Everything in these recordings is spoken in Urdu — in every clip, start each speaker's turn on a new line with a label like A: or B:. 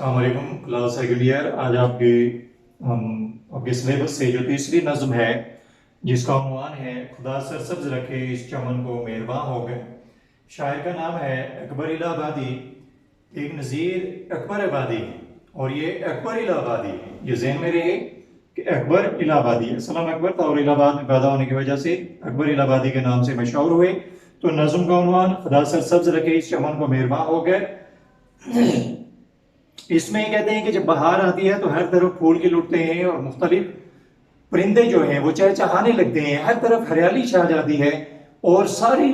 A: السلام علیکم کلاس سیکنڈ ایئر۔ آج آپ کے سلیبس سے جو تیسری نظم ہے جس کا عنوان ہے خدا سرسبز رکھے اس چمن کو مہرباں ہو گئے۔ شاعر کا نام ہے اکبر الہ آبادی، ایک نظیر اکبر آبادی ہے اور یہ اکبر الہ آبادی ہے۔ یہ ذہن میں رہے کہ اکبر الہ آبادی ہے، اسلام اکبر تھا اور الہ آباد میں پیدا ہونے کی وجہ سے اکبر الہ آبادی کے نام سے مشہور ہوئے۔ تو نظم کا عنوان خدا سرسبز رکھے اس چمن کو مہرباں ہو گئے۔ اس میں کہتے ہیں کہ جب بہار آتی ہے تو ہر طرف پھول کھل اٹھتے ہیں اور مختلف پرندے جو ہیں وہ چہچہانے لگتے ہیں، ہر طرف ہریالی چھا جاتی ہے اور ساری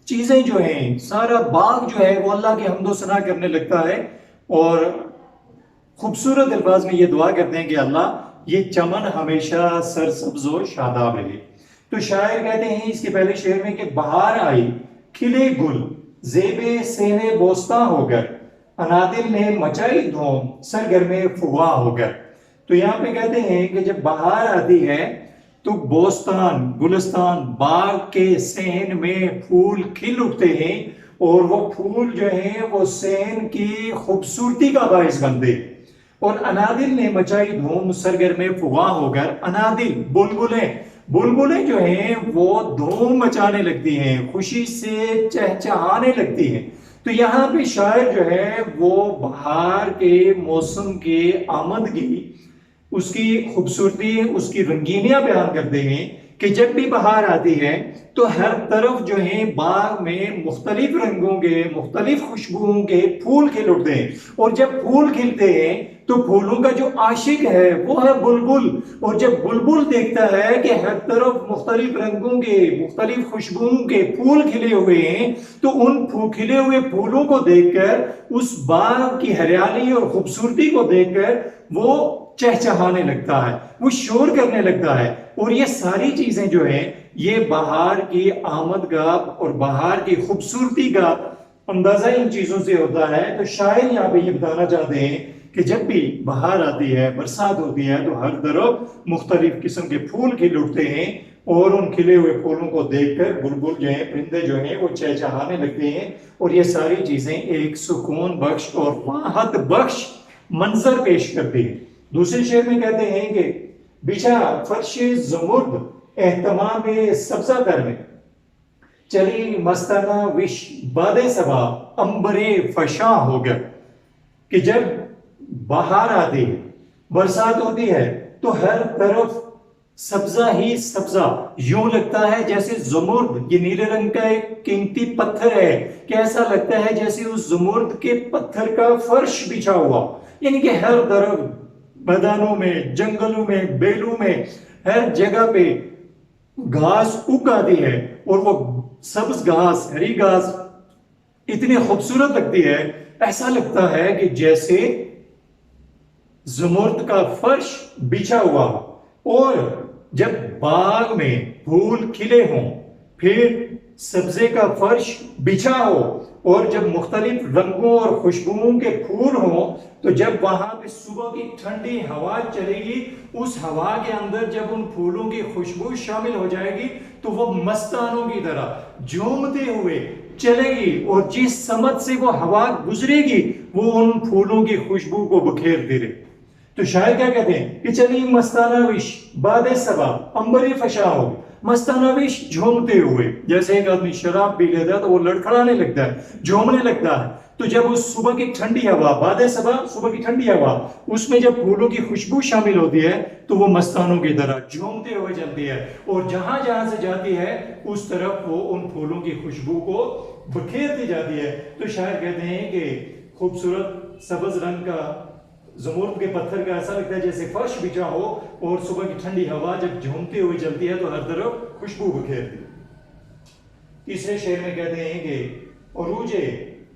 A: چیزیں جو ہیں، سارا باغ جو ہے وہ اللہ کی حمد و ثنا کرنے لگتا ہے اور خوبصورت الفاظ میں یہ دعا کرتے ہیں کہ اللہ یہ چمن ہمیشہ سرسبز و شاداب رہے۔ تو شاعر کہتے ہیں اس کے پہلے شعر میں کہ بہار آئی کھلے گل زیب سینے بوستاں ہو کر، انادل نے مچائی دھوم سرگرم فغاں ہو کر۔ تو یہاں پہ کہتے ہیں کہ جب بہار آتی ہے تو بوستان، گلستان، باغ کے صحن میں پھول کھل اٹھتے ہیں اور وہ پھول جو ہیں وہ صحن کی خوبصورتی کا باعث بنتے ہیں۔ اور انادل نے مچائی دھوم سرگرم فغاں ہو کر، انادل بلبلیں جو ہیں وہ دھوم مچانے لگتی ہیں، خوشی سے چہچہانے لگتی ہیں۔ تو یہاں پہ شاعر جو ہے وہ بہار کے موسم کے آمدگی، اس کی خوبصورتی، اس کی رنگینیاں بیان کرتے ہیں کہ جب بھی بہار آتی ہے تو ہر طرف جو ہیں باغ میں مختلف رنگوں کے، مختلف خوشبوؤں کے پھول کھل اٹھتے ہیں، اور جب پھول کھلتے ہیں تو پھولوں کا جو عاشق ہے وہ ہے بلبل، اور جب بلبل دیکھتا ہے کہ ہر طرف مختلف رنگوں کے، مختلف خوشبوؤں کے پھول کھلے ہوئے ہیں تو ان کھلے ہوئے پھولوں کو دیکھ کر، اس باغ کی ہریالی اور خوبصورتی کو دیکھ کر وہ چہچہانے لگتا ہے، وہ شور کرنے لگتا ہے۔ اور یہ ساری چیزیں جو ہیں یہ بہار کی آمد کا اور بہار کی خوبصورتی کا اندازہ ان چیزوں سے ہوتا ہے۔ تو شاعر یہاں پہ یہ بتانا چاہتے ہیں کہ جب بھی بہار آتی ہے، برسات ہوتی ہے تو ہر طرف مختلف قسم کے پھول کھل اٹھتے ہیں اور ان کھلے ہوئے پھولوں کو دیکھ کر بلبل جو ہیں، پرندے جو ہیں وہ چہچہانے لگتے ہیں، اور یہ ساری چیزیں ایک سکون بخش اور راحت بخش منظر پیش کرتی ہیں۔ دوسرے شعر میں کہتے ہیں کہ بچھا فرش زمرد اہتمام سبزہ در میں، چلی مستانہ وش باد صبا عنبر فشاں ہو گئے۔ کہ جب بہار آتی ہے، برسات ہوتی ہے تو ہر طرف سبزہ ہی سبزہ، یوں لگتا ہے جیسے زمرد، یہ نیلے رنگ کا ایک قیمتی پتھر ہے، کہ ایسا لگتا ہے جیسے اس زمرد کے پتھر کا فرش بچھا ہوا، یعنی کہ ہر طرف میدانوں میں، جنگلوں میں، بیلوں میں، ہر جگہ پہ گھاس اگ آتی ہے اور وہ سبز گھاس، ہری گھاس اتنی خوبصورت لگتی ہے، ایسا لگتا ہے کہ جیسے زمرد کا فرش بچھا ہوا ہو۔ اور جب باغ میں پھول کھلے ہوں، پھر سبزے کا فرش بچھا ہو اور جب مختلف رنگوں اور خوشبوؤں کے پھول ہوں، تو جب وہاں پہ صبح کی ٹھنڈی ہوا چلے گی، اس ہوا کے اندر جب ان پھولوں کی خوشبو شامل ہو جائے گی تو وہ مستانوں کی طرح جھومتے ہوئے چلے گی، اور جس سمت سے وہ ہوا گزرے گی وہ ان پھولوں کی خوشبو کو بکھیرتی رہے۔ تو شاعر کیا کہتے ہیں کہ چلی مستانہ وش باد صبا عنبر فشاں ہو، مستانہ وش جھومتے ہوئے، جیسے ایک آدمی شراب پی لیتا ہے تو وہ لڑکھڑانے لگتا ہے، جھومنے لگتا ہے۔ تو جب اس صبح کی ٹھنڈی ہوا، باد صبا صبح کی ٹھنڈی ہوا، اس میں جب پھولوں کی خوشبو شامل ہوتی ہے تو وہ مستانوں کی طرح جھومتے ہوئے چلتی ہے، اور جہاں جہاں سے جاتی ہے اس طرف وہ ان پھولوں کی خوشبو کو بکھیرتی جاتی ہے۔ تو شاعر کہتے ہیں کہ خوبصورت سبز رنگ کا زمرد کے پتھر کا ایسا لگتا ہے جیسے فرش بچھا ہو، اور صبح کی ٹھنڈی ہوا جب جھومتے ہوئے چلتی ہے تو ہر طرف خوشبو بکھیرتی ہے۔ تیسرے شعر میں کہتے ہیں کہ عروج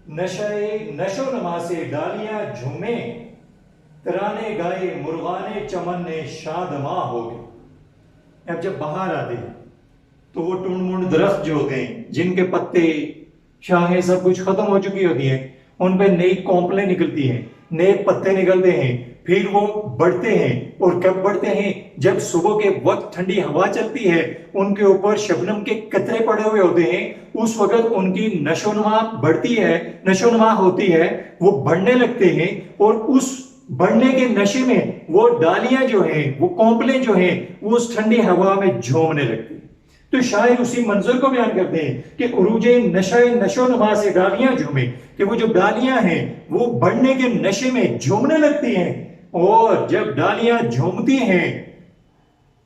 A: نشو نما سے ڈالیاں جھومے، ترانے گائے مرغان چمن نے شادماں ہو گئے۔ اب جب بہار آتی ہے تو وہ ٹنڈ منڈ درخت جو ہوتے ہیں، جن کے پتے، شاخیں سب کچھ ختم ہو چکی ہوتی ہیں، ان پہ نئی کونپلیں نکلتی ہیں، نئے پتے نکلتے ہیں، پھر وہ بڑھتے ہیں، اور کب بڑھتے ہیں؟ جب صبح کے وقت ٹھنڈی ہوا چلتی ہے، ان کے اوپر شبنم کے قطرے پڑے ہوئے ہوتے ہیں، اس وقت ان کی نشو نما بڑھتی ہے، نشو نما ہوتی ہے، وہ بڑھنے لگتے ہیں، اور اس بڑھنے کے نشے میں وہ ڈالیاں جو ہیں، وہ کونپلیں جو ہیں، وہ اس ٹھنڈی ہوا میں جھومنے لگتی ہیں۔ تو شاعر اسی منظر کو بیان کرتے ہیں کہ عروج نشو نما سے ڈالیاں جھومے، کہ وہ جو ڈالیاں ہیں وہ بڑھنے کے نشے میں جھومنے لگتی ہیں، اور جب ڈالیاں جھومتی ہیں،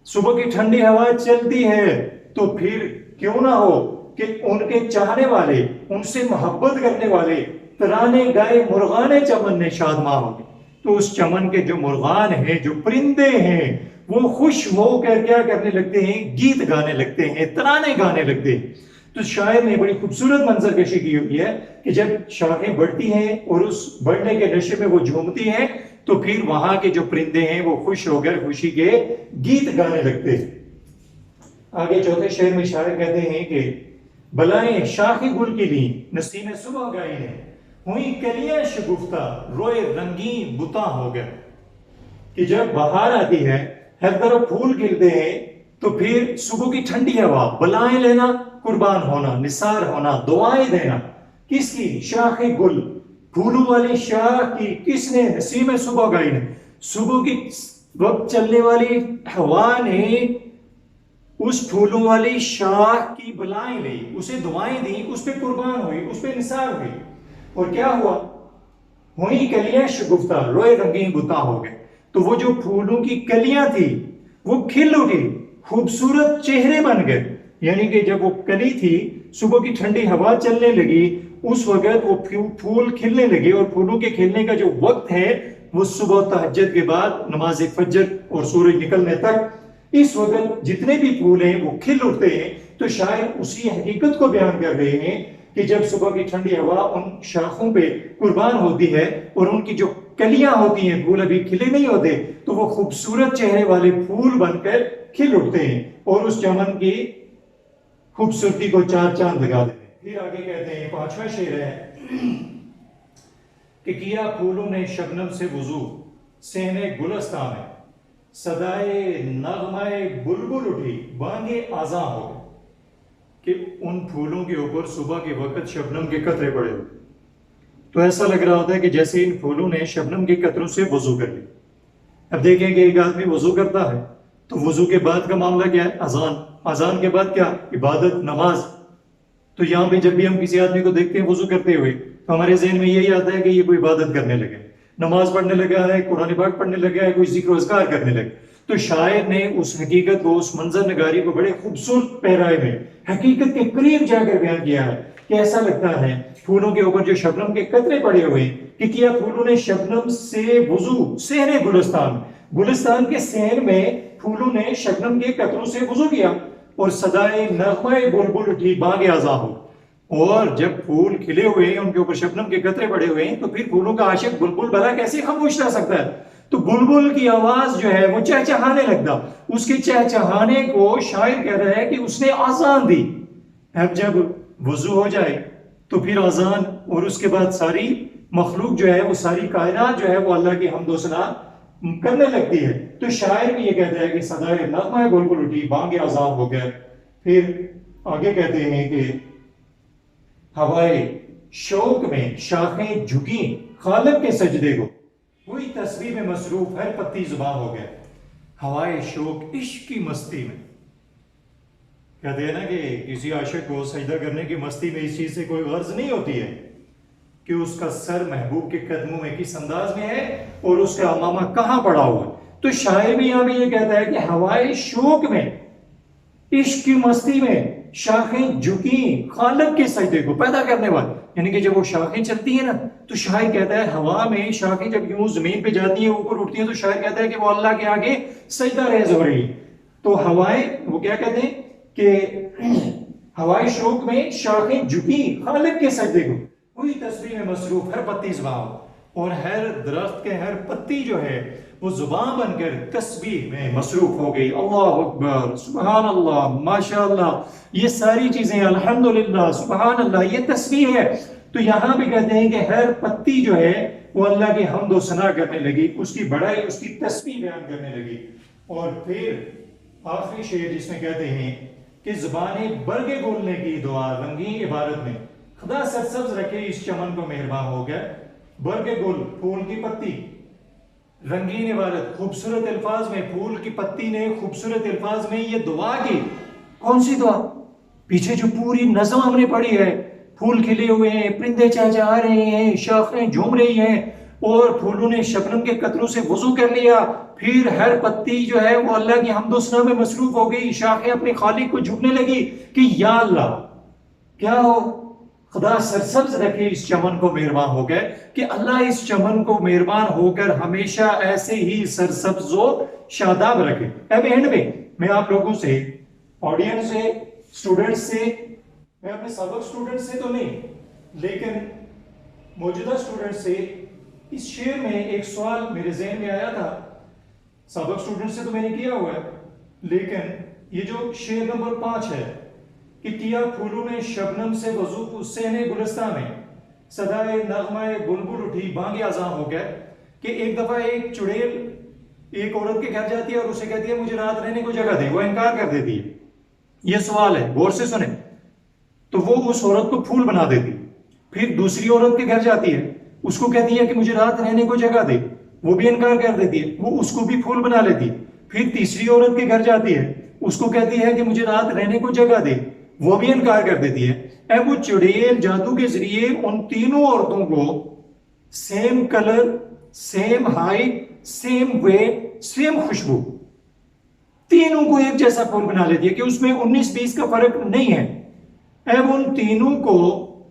A: صبح کی ٹھنڈی ہوا چلتی ہے، تو پھر کیوں نہ ہو کہ ان کے چاہنے والے، ان سے محبت کرنے والے ترانے گائے مرغان چمن نے شادماں ہوں گے۔ تو اس چمن کے جو مرغان ہیں، جو پرندے ہیں، وہ خوش ہو کر کیا کرنے لگتے ہیں؟ گیت گانے لگتے ہیں، ترانے گانے لگتے ہیں۔ تو شاعر نے بڑی خوبصورت منظر کشی کی ہوئی ہے کہ جب شاخیں بڑھتی ہیں اور اس بڑھنے کے نشے میں وہ جھومتی ہیں، تو پھر وہاں کے جو پرندے ہیں وہ خوش ہو کر خوشی کے گیت گانے لگتے ہیں۔ آگے چوتھے شعر میں شاعر کہتے ہیں کہ بلائیں شاخ گل کی لی نسیم صبح گائی نے، ہوئی کلیاں شگفتہ روئے رنگین بتا ہو گئے، کہ جب بہار آتی ہے، ہر طرف پھول کھلتے ہیں، تو پھر صبح کی ٹھنڈی ہوا، بلائیں لینا، قربان ہونا، نثار ہونا، دعائیں دینا، کس کی؟ شاخ گل، پھولوں والی شاخ کی، کس نے؟ نسیم صبح گائی نے، صبح کی وقت چلنے والی ہوا نے اس پھولوں والی شاخ کی بلائیں لی، اسے دعائیں دی، اس پہ قربان ہوئی، اس پہ نثار ہوئی، اور کیا ہوا؟ ہوئی کلیاں شگفتہ روئے رنگین بتا ہو گئے۔ تو وہ جو پھولوں کی کلیاں تھی وہ کھل اٹھی، خوبصورت چہرے بن گئے، یعنی کہ جب وہ کلی تھی، صبح کی ٹھنڈی ہوا چلنے لگی، اس وقت وہ پھول کھلنے لگے، اور پھولوں کے کھلنے کا جو وقت ہے وہ صبح تہجد کے بعد نماز فجر اور سورج نکلنے تک، اس وقت جتنے بھی پھول ہیں وہ کھل اٹھتے ہیں۔ تو شاعر اسی حقیقت کو بیان کر رہے ہیں کہ جب صبح کی ٹھنڈی ہوا ان شاخوں پہ قربان ہوتی ہے، اور ان کی جو کلیاں ہوتی ہیں، پھول ابھی کھلے نہیں ہوتے، تو وہ خوبصورت چہرے والے پھول بن کر کھل اٹھتے ہیں، اور اس چمن کی خوبصورتی کو چار چاند لگا دیتے ہیں۔ پھر آگے کہتے ہیں، پانچواں شعر ہے کہ کیا پھولوں نے شبنم سے وضو، صحن گلستان میں صدائے نغمہ بلبل اٹھی، بانگے آزاں ہو گئے، کہ ان پھولوں کے اوپر صبح کے وقت شبنم کے قطرے پڑے ہوئے، تو ایسا لگ رہا ہوتا ہے کہ جیسے ان پھولوں نے شبنم کے قطروں سے وضو کر لی۔ اب دیکھیں کہ ایک آدمی وضو کرتا ہے تو وضو کے بعد کا معاملہ کیا ہے؟ اذان، اذان کے بعد کیا؟ عبادت، نماز۔ تو یہاں پہ جب بھی ہم کسی آدمی کو دیکھتے ہیں وضو کرتے ہوئے، تو ہمارے ذہن میں یہی آتا ہے کہ یہ کوئی عبادت کرنے لگے، نماز پڑھنے لگا ہے، قرآن پاک پڑھنے لگا ہے، کوئی ذکر و اذکار کرنے لگے۔ تو شاعر نے اس حقیقت کو، اس منظر نگاری کو بڑے خوبصورت پیرائے میں حقیقت کے قریب جا کر بیان کیا ہے کہ ایسا لگتا ہے پھولوں کے اوپر جو شبنم کے قطرے پڑے ہوئے کہ کیا پھولوں نے شبنم سے وضو، صحن گلستان، گلستان کے صحن میں پھولوں نے شبنم کے قطروں سے وضو کیا، اور صدائے نغمہ بلبل اٹھی، بانگ آزاں ہو۔ اور جب پھول کھلے ہوئے ہیں، ان کے اوپر شبنم کے قطرے پڑے ہوئے ہیں، تو پھر پھولوں کا عاشق بلبل بھلا کیسے خاموش رہ سکتا ہے؟ تو بلبل کی آواز جو ہے وہ چہچہانے لگتا، اس کے چہچہانے کو شاعر کہہ رہا ہے کہ اس نے آزان دی۔ اب جب وضو ہو جائے تو پھر آزان، اور اس کے بعد ساری مخلوق جو ہے، وہ ساری کائنات جو ہے وہ اللہ کی حمد و ثنا کرنے لگتی ہے۔ تو شاعر بھی یہ کہتا ہے کہ صدائے نغمہ بلبل اٹھی، بانگ آزان ہو گئے۔ پھر آگے کہتے ہیں کہ ہوائے شوق میں شاخیں جھکیں خالق کے سجدے کو، ہوئی تسبیح میں مصروف ہر پتی زباں ہو گئے۔ ہوائے شوق، عشق کی مستی میں، کہتے ہیں نا کہ کسی عاشق کو سجدہ کرنے کی مستی میں اس چیز سے کوئی غرض نہیں ہوتی ہے کہ اس کا سر محبوب کے قدموں میں کس انداز میں ہے اور اس کا امامہ کہاں پڑا ہوا ہے۔ تو شاعر بھی یہاں بھی یہ کہتا ہے کہ ہوائے شوق میں، عشق کی مستی میں شاخیں جھکیں خالق کے سجدے کو، پیدا کرنے والے، یعنی کہ جب وہ شاخیں چلتی ہیں نا، تو شاعر کہتا ہے ہوا میں شاخیں جب یوں زمین پہ جاتی ہیں، اوپر اٹھتی ہیں، تو شاعر کہتا ہے کہ وہ اللہ کے آگے سجدہ ریز ہو رہی ہے۔ تو ہوائیں، وہ کیا کہتے ہیں کہ ہوائے شوق میں شاخیں جھکیں خالق کے سجدے کو، ہوئی تسبیح میں مصروف ہر پتی زباں، اور ہر درخت کے ہر پتی جو ہے وہ زبان بن کر تسبیح میں مصروف ہو گئی۔ اللہ اکبر، سبحان اللہ، ماشاءاللہ، یہ ساری چیزیں الحمدللہ، سبحان اللہ، یہ تسبیح ہے۔ تو یہاں بھی کہتے ہیں کہ ہر پتی جو ہے وہ اللہ کی حمد و ثنا کرنے لگی، اس کی بڑائی، اس کی تسبیح بیان کرنے لگی. اور پھر آخری شعر جس میں کہتے ہیں کہ زبانیں برگے گولنے کی دعا رنگین عبارت میں، خدا سرسبز رکھے اس چمن کو مہرباں ہو گیا. برگے گل، پھول کی پتی، رنگین عبارت، خوبصورت الفاظ میں پھول کی پتی نے خوبصورت الفاظ میں یہ دعا کی. کون سی دعا؟ پیچھے جو پوری نظم ہم نے پڑھی ہے، پھول کھلے ہوئے ہیں، پرندے چہچہا رہے ہیں، شاخیں جھوم رہی ہیں، اور پھولوں نے شبنم کے قطروں سے وضو کر لیا. پھر ہر پتی جو ہے وہ اللہ کی حمد و ثنا میں مصروف ہو گئی، شاخیں اپنے خالق کو جھکنے لگی کہ یا اللہ کیا ہو، خدا سرسبز رکھے اس چمن کو مہرباں ہو گئے، کہ اللہ اس چمن کو مہربان ہو کر ہمیشہ ایسے ہی سرسبز و شاداب رکھے. اب اینڈ میں آپ لوگوں سے، آڈینس سے، اسٹوڈنٹس سے، میں اپنے سابق اسٹوڈنٹ سے تو نہیں لیکن موجودہ اسٹوڈنٹ سے، اس شعر میں ایک سوال میرے ذہن میں آیا تھا. سابق اسٹوڈنٹ سے تو میں نے کیا ہوا ہے، لیکن یہ جو شعر نمبر 5 ہے کہ کیا پھولوں نے شبنم سے وضو صحن گلستان میں، صدائے نغمہ بلبل اٹھی بانگ اذاں ہو گئے، کہ ایک دفعہ ایک چڑیل ایک عورت کے گھر جاتی ہے اور اسے کہتی ہے مجھے رات رہنے کو جگہ دے، وہ انکار کر دیتی ہے. یہ سوال ہے، غور سے سنیں. تو وہ اس عورت کو پھول بنا دیتی. پھر دوسری عورت کے گھر جاتی ہے، اس کو کہتی ہے کہ مجھے رات رہنے کو جگہ دے، وہ بھی انکار کر دیتی ہے، وہ اس کو بھی پھول بنا لیتی ہے. پھر تیسری عورت کے گھر جاتی ہے، اس کو کہتی ہے کہ مجھے رات رہنے کو جگہ دے، وہ بھی انکار کر دیتی ہے. اب وہ چڑیل جادو کے ذریعے ان تینوں عورتوں کو same colour, same height, same weight, same خوشبو، تینوں کو ایک جیسا پھول بنا لیتی ہے کہ اس میں 19-20 کا فرق نہیں ہے. اب ان تینوں کو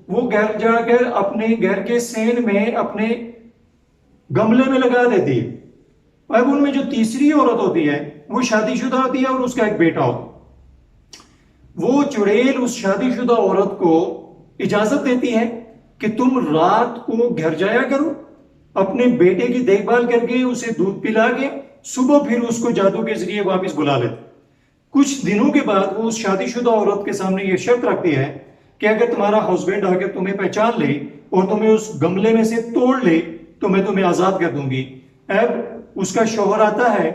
A: وہ گھر جا کر اپنے گھر کے سین میں اپنے گملے میں لگا دیتی ہے. اب ان میں جو تیسری عورت ہوتی ہے وہ شادی شدہ ہوتی ہے اور اس کا ایک بیٹا ہوتا ہے. وہ چڑیل اس شادی شدہ عورت کو اجازت دیتی ہے کہ تم رات کو گھر جایا کرو، اپنے بیٹے کی دیکھ بھال کر کے اسے دودھ پلا کے صبح پھر اس کو جادو کے ذریعے واپس بلا لیتے. کچھ دنوں کے بعد وہ اس شادی شدہ عورت کے سامنے یہ شرط رکھتی ہے کہ اگر تمہارا ہسبینڈ آ کے تمہیں پہچان لے اور تمہیں اس گملے میں سے توڑ لے تو میں تمہیں آزاد کر دوں گی. اب اس کا شوہر آتا ہے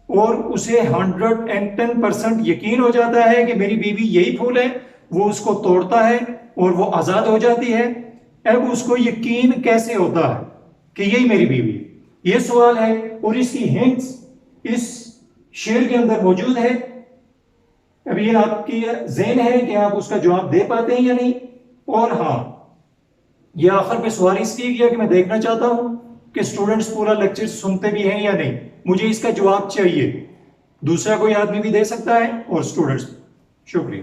A: اور اسے 110% یقین ہو جاتا ہے کہ میری بیوی یہی پھول ہے، وہ اس کو توڑتا ہے اور وہ آزاد ہو جاتی ہے. اب اس کو یقین کیسے ہوتا ہے کہ یہی میری بیوی ہے؟ یہ سوال ہے، اور اس کی ہنٹس اس شعر کے اندر موجود ہے. اب یہ آپ کی ذہن ہے کہ آپ اس کا جواب دے پاتے ہیں یا نہیں. اور ہاں، یہ آخر پہ سوال اس لیے کیا کہ میں دیکھنا چاہتا ہوں کہ اسٹوڈنٹس پورا لیکچر سنتے بھی ہیں یا نہیں. مجھے اس کا جواب چاہیے. دوسرا کوئی آدمی بھی دے سکتا ہے اور اسٹوڈنٹس. شکریہ.